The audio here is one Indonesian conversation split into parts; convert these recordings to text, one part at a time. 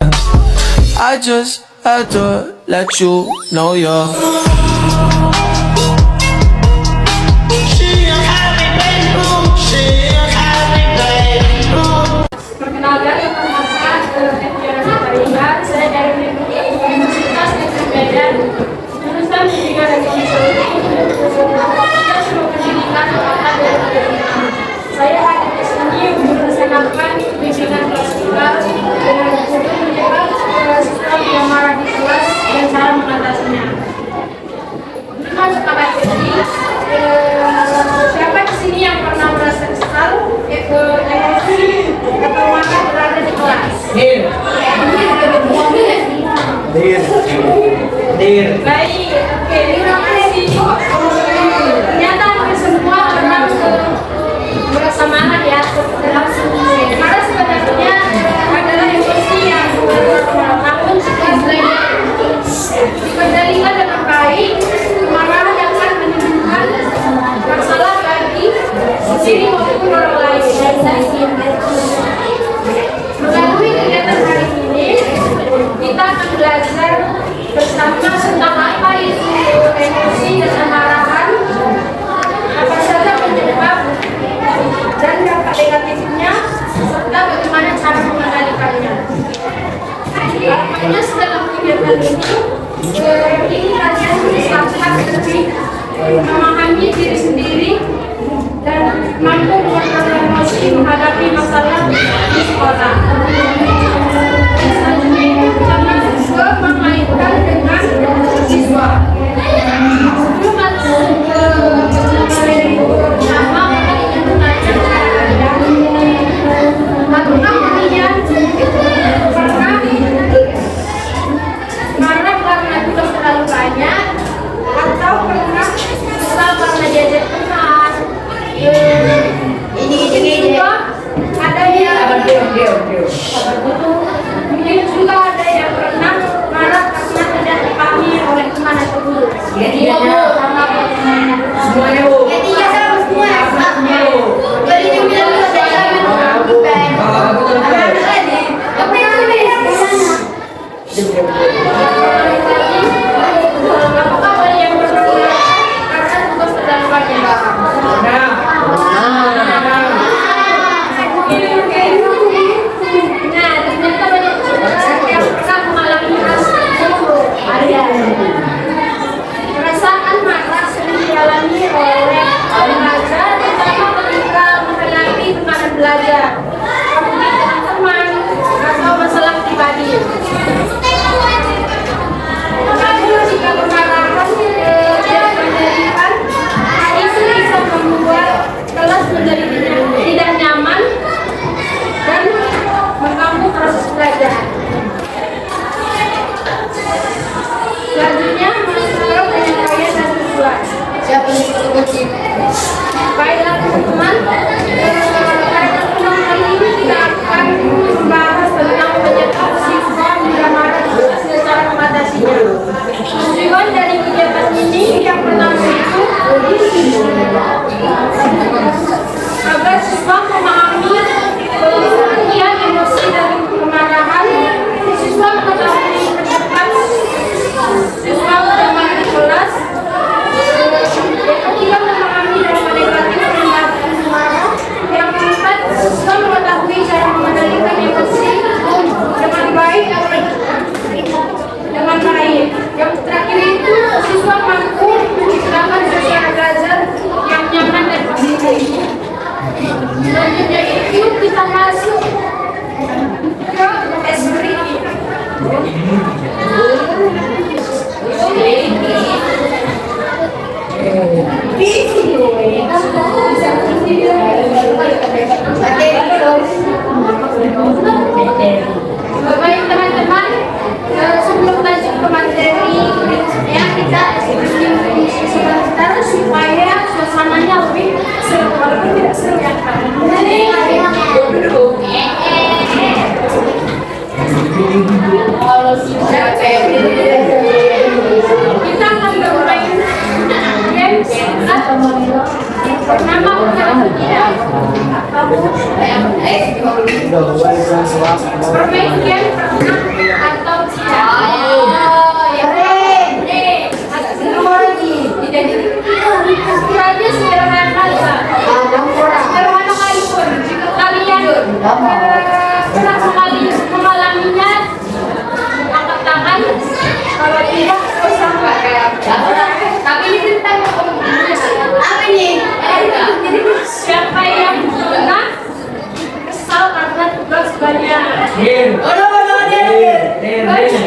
I just had to let you know you're Perkenalkan, saya dari Universitas Negeri Medan, jurusan Pendidikan dan Konseling, Fakultas Pendidikan Angkatan 2005. Saya hadir di sini untuk melaksanakan bimbingan klasikal dengan judul menyebab sistem yang marah di kelas dan cara mengatasinya. Untuk masuk ke materi, siapa di sini yang pernah merasa kesal, emosi, atau marah berada di kelas? Baik, oke, terima kasih. Ternyata hampir semua orang merasa marah ya. Marah sebenarnya adalah emosi yang namun dikendalikan dengan baik, kemarahan yang akan menimbulkan masalah bagi sendiri maupun orang lain. Melalui kegiatan hari ini, kita akan belajar bersama tentang apa itu emosi dan kemarahan, apa saja penyebab dan dampak negatifnya, serta bagaimana cara mengendalikannya. Harapannya dalam kegiatan ini kalian bisa lebih memahami diri sendiri dan mampu mengontrol emosi menghadapi masalah di sekolah. Sama siswa mengaitkan dengan siswa. Sebelum masuk ke materi pertama, ingin bertanya apakah kalian pernah marah karena tugas terlalu banyak, atau pernah kesal karena diajak teman? Ini juga ada yang mungkin juga ada yang pernah marah karena tidak dipahami oleh teman atau guru. Semuanya apakah ada yang pernah karena tugas terlalu banyak? Perasaan marah sering dialami oleh remaja, terutama ketika menghadapi tekanan belajar, konflik dengan teman, atau masalah pribadi. Namun jika kemarahan tidak terkendalikan, itu bisa membuat kelas menjadi tidak nyaman dan mengganggu proses belajar. Selanjutnya masuk ke penyampaian dan tujuan. Siapa yang berkunci? Baiklah teman-teman, pada pertemuan kali ini kita akan membahas tentang penyebab siswa mudah marah dan cara mengatasinya. Tujuan dari kegiatan ini yang pertama itu agar siswa memahami pengertian emosi dan kemarahan. Siswa mengetahui penyebab siswa mudah marah di kelas. Yang ketiga, memahami dampak negatif yang marah. Yang keempat, siswa mengetahui cara mengendalikan emosi dengan baik. Yang terakhir itu siswa mampu menciptakan suasana belajar yang nyaman dan positif. Selanjutnya itu kita masuk ke S3. Baik teman-teman, sebelum lanjut ke materi ya, kita sebentar supaya suasananya lebih seru, walaupun tidak seru ya kan. Kita akan bermain games Bernama bukan tidak. Bermain game pernah atau tidak? Saja sederhana sederhana kali pun jika kalian pernah mengalaminya, angkat tangan. Kalau tidak, usah tapi ini tentang apa nih? Siapa yang pernah kesal karena tugas banyak? Banyak.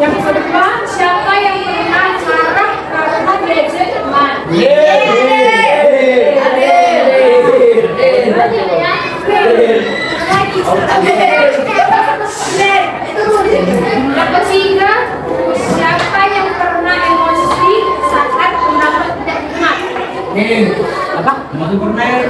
Yang kedua, siapa yang pernah marah karena diejek teman? Yang ketiga, siapa yang pernah emosi saat pendapat tidak benar? Apa? Masih pernah ya?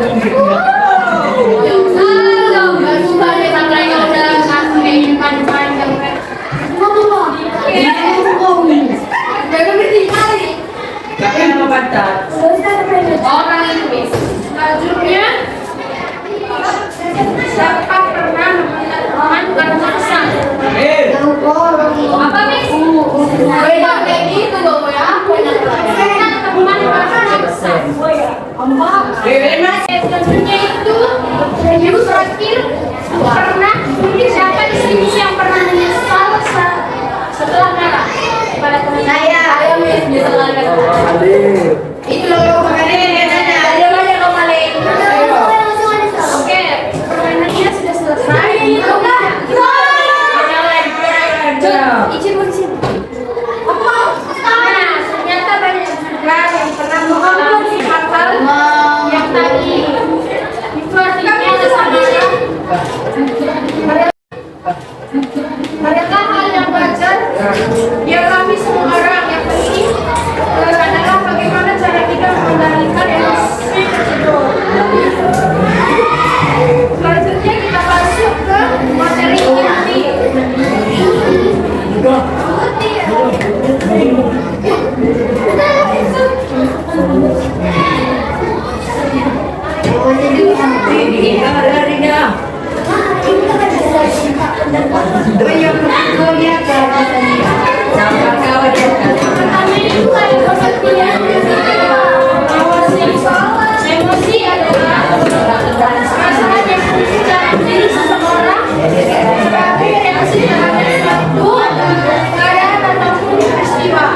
Orang Inggris. Selanjutnya, siapa pernah meminta teman karena kesal? Apa nih? Beda kayak gitu dong ya. Teman karena kesal. Selanjutnya itu yang terakhir, pernah siapa di sini yang pernah menyesal setelah marah pada teman? Saya menyesal marah. Itu loh kemarin ada banyak kemarin. Oke, permainannya sudah selesai. Izin mau di sini. Nah, ternyata banyak juga yang pernah mengalami hal-hal yang tadi. Itu artinya sama. Adakah hal yang wajar dialami semua orang? Yang penting adalah bagaimana cara kita mengendalikan emosi tersebut. Selanjutnya kita masuk ke materi inti. Emosi adalah perasaan yang muncul dalam diri seseorang sebagai reaksi terhadap suatu keadaan ataupun peristiwa.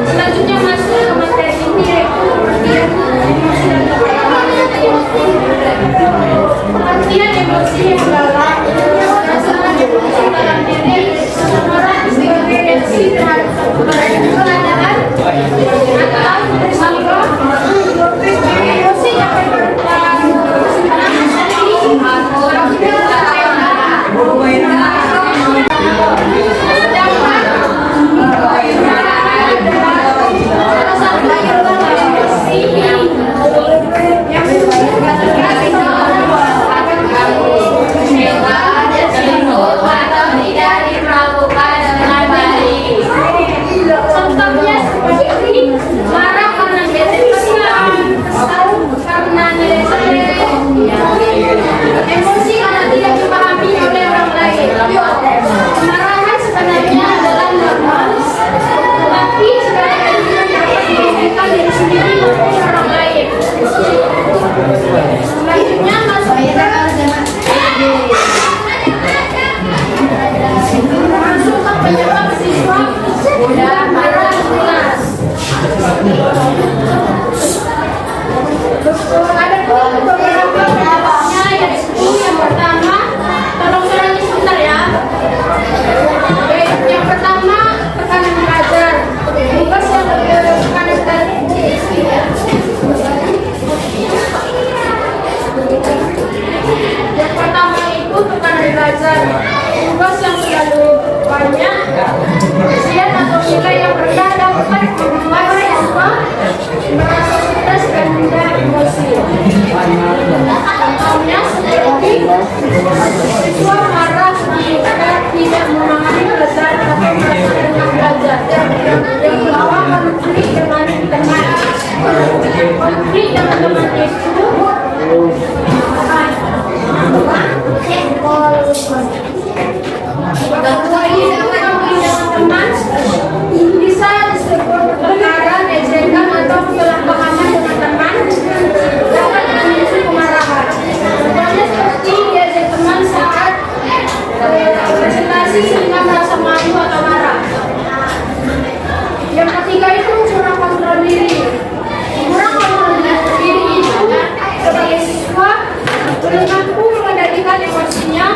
Selanjutnya masuk ke materi inti, yaitu pengertian emosi dan pengertian emosi yang dalam. Siswa marah jika tidak memahami pelajaran atau merasa dengan belajar. Yang kedua, konflik dengan teman. Konflik dengan teman itu teman bisa disebut pertengkaran, ejekan atau kesalahpahaman dengan teman dapat memicu kemarahan. Contohnya seperti diajak teman saat presentasi sehingga merasa malu atau marah. Yang ketiga itu kurang kontrol diri. Kurang kontrol diri itu sebagai siswa belum mampu mengendalikan emosinya.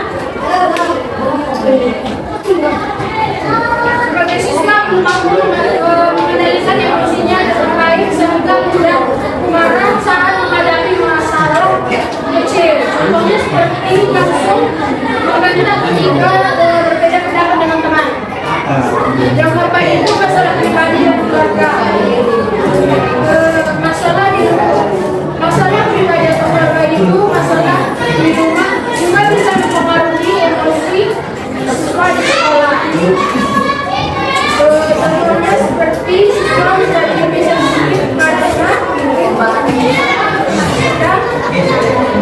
Sebagai siswa belum mampu mengendalikan emosinya dengan baik sehingga mudah marah saat menghadapi masalah kecil. Contohnya seperti langsung membantah ketika berbeda pendapat dengan teman. Yang keempat itu masalah pribadi dan keluarga. Masalah pribadi atau keluarga itu masalah di rumah juga bisa mempengaruhi emosi siswa di sekolah. Contohnya seperti siswa menjadi lebih sensitif karena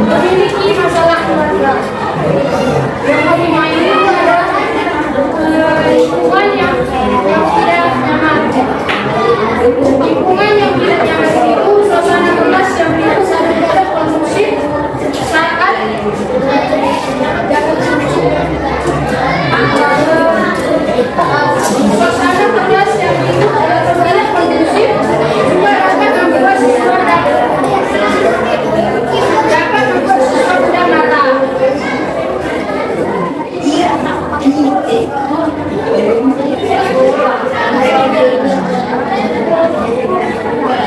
memiliki masalah keluarga. Yang kelima itu adalah lingkungan yang tidak nyaman. Lingkungan yang tidak nyaman itu suasana kelas yang tidak sadar kondusif saat suasana kelas yang tidak kondusif juga dapat membuat siswa mudah marah.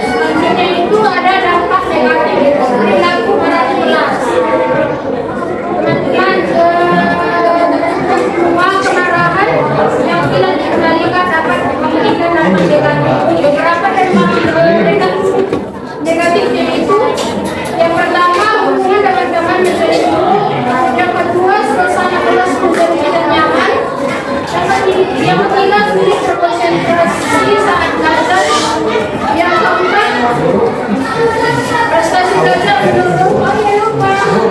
Selanjutnya itu ada dampak negatif perilaku marah di kelas. Teman-teman, semua kemarahan yang tidak dikendalikan dapat memiliki dampak negatif. Beberapa dampak negatifnya itu yang pertama, hubungan dengan teman menjadi buruk. Yang kedua, suasana kelas menjadi tidak nyaman. Yang ketiga, sulit berkonsentrasi saat belajar. Yang keempat, prestasi belajar menurun.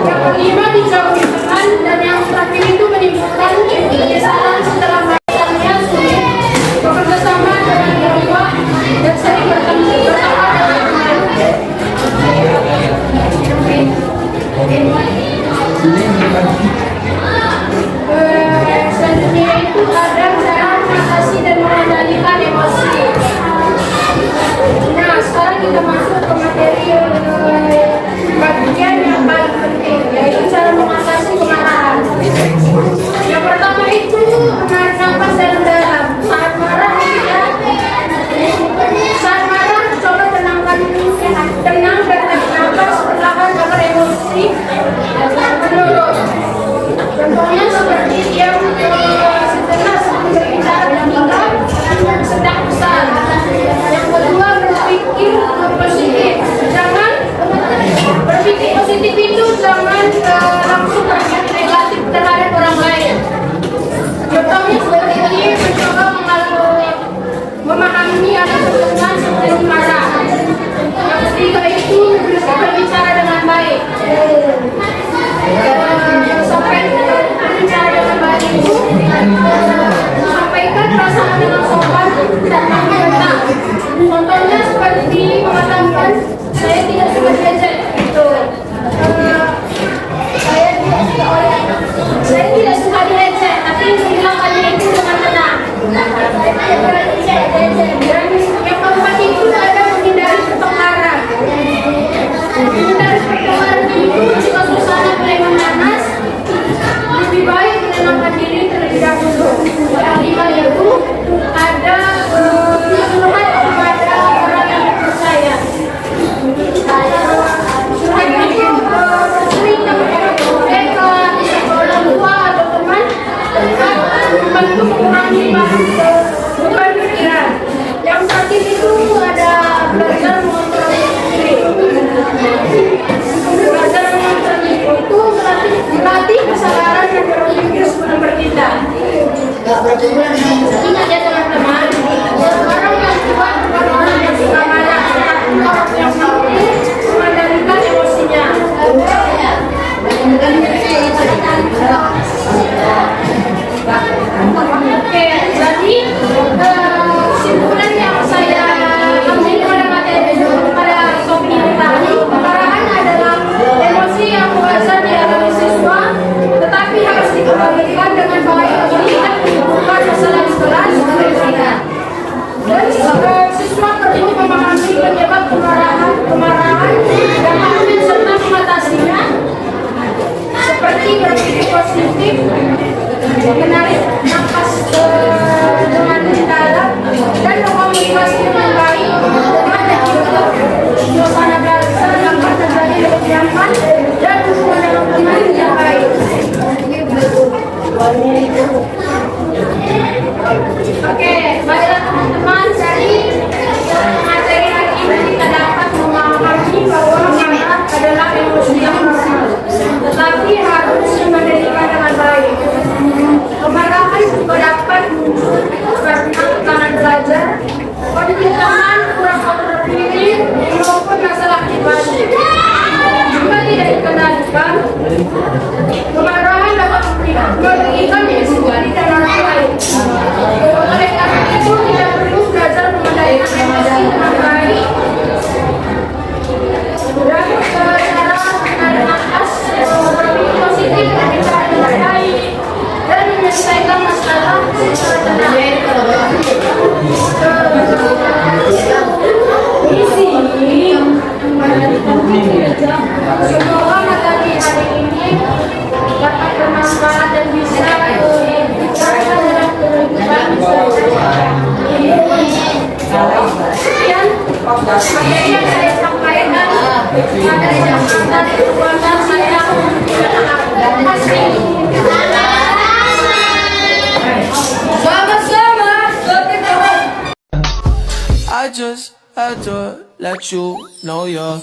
Yang kelima, dijauhi teman. Dan yang terakhir itu menimbulkan penyesalan setelah belajarnya, sulit bekerja sama dengan kelompok dan sering bertemu dengan teman. Selanjutnya itu ada cara mengatasi dan mengendalikan emosi. Nah, sekarang kita masuk ke materi bagian yang paling penting, yaitu cara mengatasi kemarahan. Yang pertama itu menarik nafas dalam-dalam. Saat marah, coba tenang dan tarik nafas perlahan agar emosi menurun. Contohnya seperti diam sejenak sebelum berbicara ketika sedang besar. Yang kedua, berpikir positif. Jangan berpikir positif itu jangan langsung berpikir negatif terhadap orang lain. Contohnya seperti mencoba memahami atau berkenan sebelum marah. Yang ketiga itu berbicara dengan baik. Berbicara dengan baik itu sampaikan perasaan dengan sopan dan membantah. Contohnya seperti mengatakan saya tidak suka diajak itu. Saya tidak suka diajak, tapi menghilangkannya itu dengan tenang. Dan yang keempat itu ada menghindari pertengkaran. Menghindari pertengkaran itu jika suasana mulai memanas, lebih baik menenangkan diri terlebih dahulu. Yang kelima itu ada curhat kepada orang yang dipercaya. Curhat itu sering mereka orang tua atau teman membantu mengurangi beban pikiran. Yang terakhir itu ada belajar mengontrol diri. Belajar mengontrol diri itu melatih kesadaran kita. Ingat ya teman-teman, orang yang kuat bukan orang yang suka marah, tetapi orang yang mampu mengendalikan emosinya. Oke, jadi kesimpulan yang saya ambil pada topik ini tadi, kemarahan adalah emosi yang wajar dialami siswa, tetapi harus dikendalikan dengan baik jika menimbulkan masalah di kelas atau di sekolah. Dan siswa perlu memahami penyebab kemarahan dan mengambil serta mengatasinya, seperti berpikir positif, menarik nafas dengan dalam, dan berkomunikasi dengan baik dengan itu suasana belajar dapat terjadi lebih nyaman dan hubungan dengan teman yang baik. Oke, baiklah teman-teman, dari materi hari ini kita dapat memahami bahwa marah adalah emosi yang normal, tetapi harus dikendalikan dengan baik. Kemarahan juga dapat muncul karena tekanan belajar, kondisi teman kurang terpilih, maupun masalah pribadi. Jika tidak dikendalikan, kemarahan dapat merugikan diri sendiri dan orang lain. Oleh karena itu, kita perlu belajar mengendalikan emosi dengan baik. Dan cara menarik nafas, berpikir positif, berbicara dengan baik, dan menyelesaikan masalah secara tenang. Semoga materi hari ini dapat bermanfaat dan bisa diterapkan dalam kehidupan sehari-hari. Sekian materi yang saya sampaikan. Materi yang dari keluarga saya. Terima kasih. Sama-sama. I just had to let you know you're